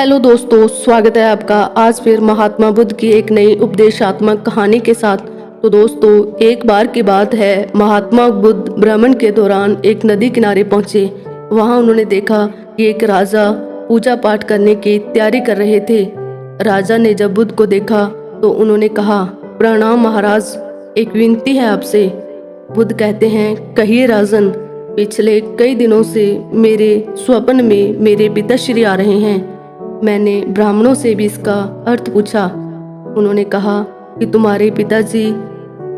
Hello दोस्तों, स्वागत है आपका आज फिर महात्मा बुद्ध की एक नई उपदेशात्मक कहानी के साथ। तो दोस्तों, एक बार की बात है, महात्मा बुद्ध भ्रमण के दौरान एक नदी किनारे पहुंचे। वहां उन्होंने देखा कि एक राजा पूजा पाठ करने की तैयारी कर रहे थे। राजा ने जब बुद्ध को देखा तो उन्होंने कहा, प्रणाम महाराज, एक विनती है आपसे। बुद्ध कहते हैं, कहिए राजन। पिछले कई दिनों से मेरे स्वप्न में मेरे पिताश्री आ रहे हैं। मैंने ब्राह्मणों से भी इसका अर्थ पूछा। उन्होंने कहा कि तुम्हारे पिताजी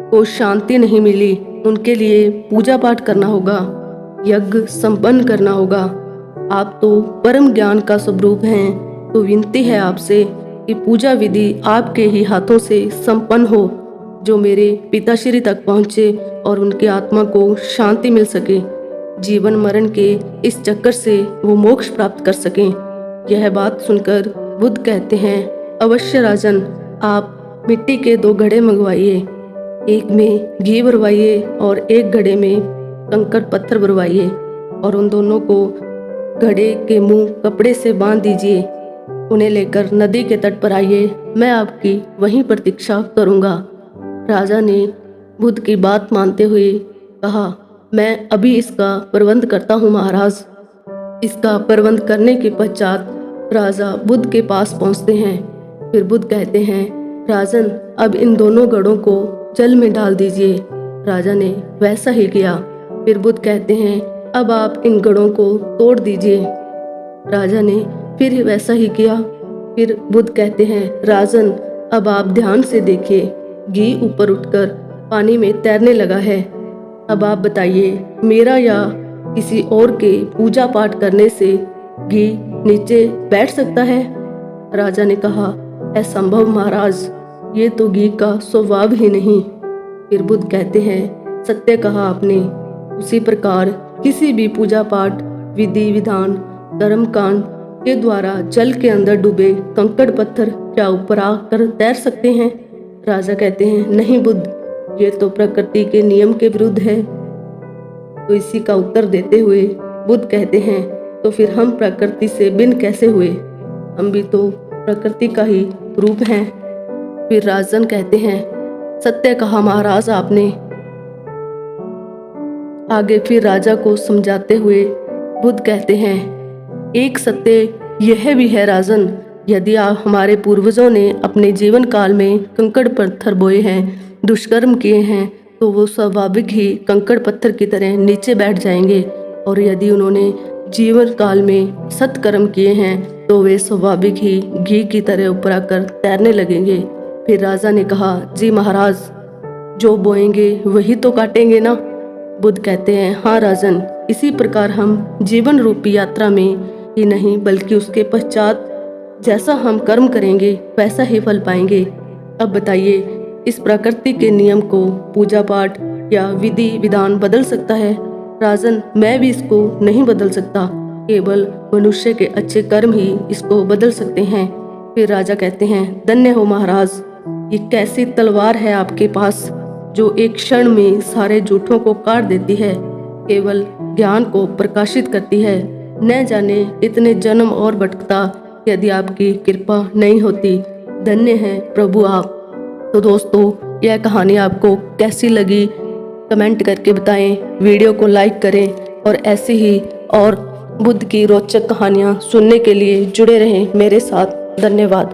को शांति नहीं मिली, उनके लिए पूजा पाठ करना होगा, यज्ञ संपन्न करना होगा। आप तो परम ज्ञान का स्वरूप हैं, तो विनती है आपसे कि पूजा विधि आपके ही हाथों से संपन्न हो, जो मेरे पिताश्री तक पहुँचे और उनकी आत्मा को शांति मिल सके, जीवन मरण के इस चक्कर से वो मोक्ष प्राप्त कर सकें। यह बात सुनकर बुद्ध कहते हैं, अवश्य राजन, आप मिट्टी के 2 घड़े मंगवाइए, एक में घी भरवाइए और एक घड़े में कंकड़ पत्थर भरवाइए और उन दोनों को घड़े के मुंह कपड़े से बांध दीजिए। उन्हें लेकर नदी के तट पर आइए, मैं आपकी वहीं प्रतीक्षा करूंगा। राजा ने बुद्ध की बात मानते हुए कहा, मैं अभी इसका प्रबंध करता हूँ महाराज। इसका प्रबंध करने के पश्चात राजा बुद्ध के पास पहुंचते हैं। फिर बुद्ध कहते हैं, राजन, अब इन दोनों घड़ों को जल में डाल दीजिए। राजा ने वैसा ही किया। फिर बुद्ध कहते हैं, अब आप इन घड़ों को तोड़ दीजिए। राजा ने फिर वैसा ही किया। फिर बुद्ध कहते हैं, राजन, अब आप ध्यान से देखिए, घी ऊपर उठकर पानी में तैरने लगा है। अब आप बताइए, मेरा या किसी और के पूजा पाठ करने से घी नीचे बैठ सकता है? राजा ने कहा, असंभव महाराज, ये तो घी का स्वभाव ही नहीं। फिर बुद्ध कहते हैं, सत्य कहा आपने। उसी प्रकार किसी भी पूजा पाठ, विधि विधान, कर्म कांड के द्वारा जल के अंदर डूबे कंकड़ पत्थर क्या ऊपर आकर तैर सकते हैं? राजा कहते हैं, नहीं बुद्ध, ये तो प्रकृति के नियम के विरुद्ध है। तो इसी का उत्तर देते हुए बुद्ध कहते हैं, तो फिर हम प्रकृति से भिन्न कैसे हुए? हम भी तो प्रकृति का ही रूप हैं। फिर राजन कहते हैं, सत्य कहा महाराज आपने। आगे फिर राजा को समझाते हुए बुद्ध कहते हैं, एक सत्य यह भी है राजन, यदि आप हमारे पूर्वजों ने अपने जीवन काल में कंकड़ पत्थर बोए हैं, दुष्कर्म किए हैं, तो वो स्वाभाविक ही कंकड़ पत्थर की तरह नीचे बैठ जाएंगे। और यदि उन्होंने जीवन काल में सत्कर्म किए हैं तो वे स्वाभाविक ही घी की तरह ऊपर आकर तैरने लगेंगे। फिर राजा ने कहा, जी महाराज, जो बोएंगे वही तो काटेंगे ना? बुद्ध कहते हैं, हाँ राजन, इसी प्रकार हम जीवन रूपी यात्रा में ही नहीं बल्कि उसके पश्चात जैसा हम कर्म करेंगे वैसा ही फल पाएंगे। अब बताइए, इस प्रकृति के नियम को पूजा पाठ या विधि विधान बदल सकता है? राजन, मैं भी इसको नहीं बदल सकता, केवल मनुष्य के अच्छे कर्म ही इसको बदल सकते हैं। फिर राजा कहते हैं, धन्य हो महाराज, ये कैसी तलवार है आपके पास, जो एक क्षण में सारे झूठों को काट देती है, केवल ज्ञान को प्रकाशित करती है। न जाने इतने जन्म और भटकता यदि आपकी कृपा नहीं होती। धन्य है प्रभु आप। तो दोस्तों, यह कहानी आपको कैसी लगी कमेंट करके बताएं, वीडियो को लाइक करें और ऐसे ही और बुद्ध की रोचक कहानियाँ सुनने के लिए जुड़े रहें मेरे साथ। धन्यवाद।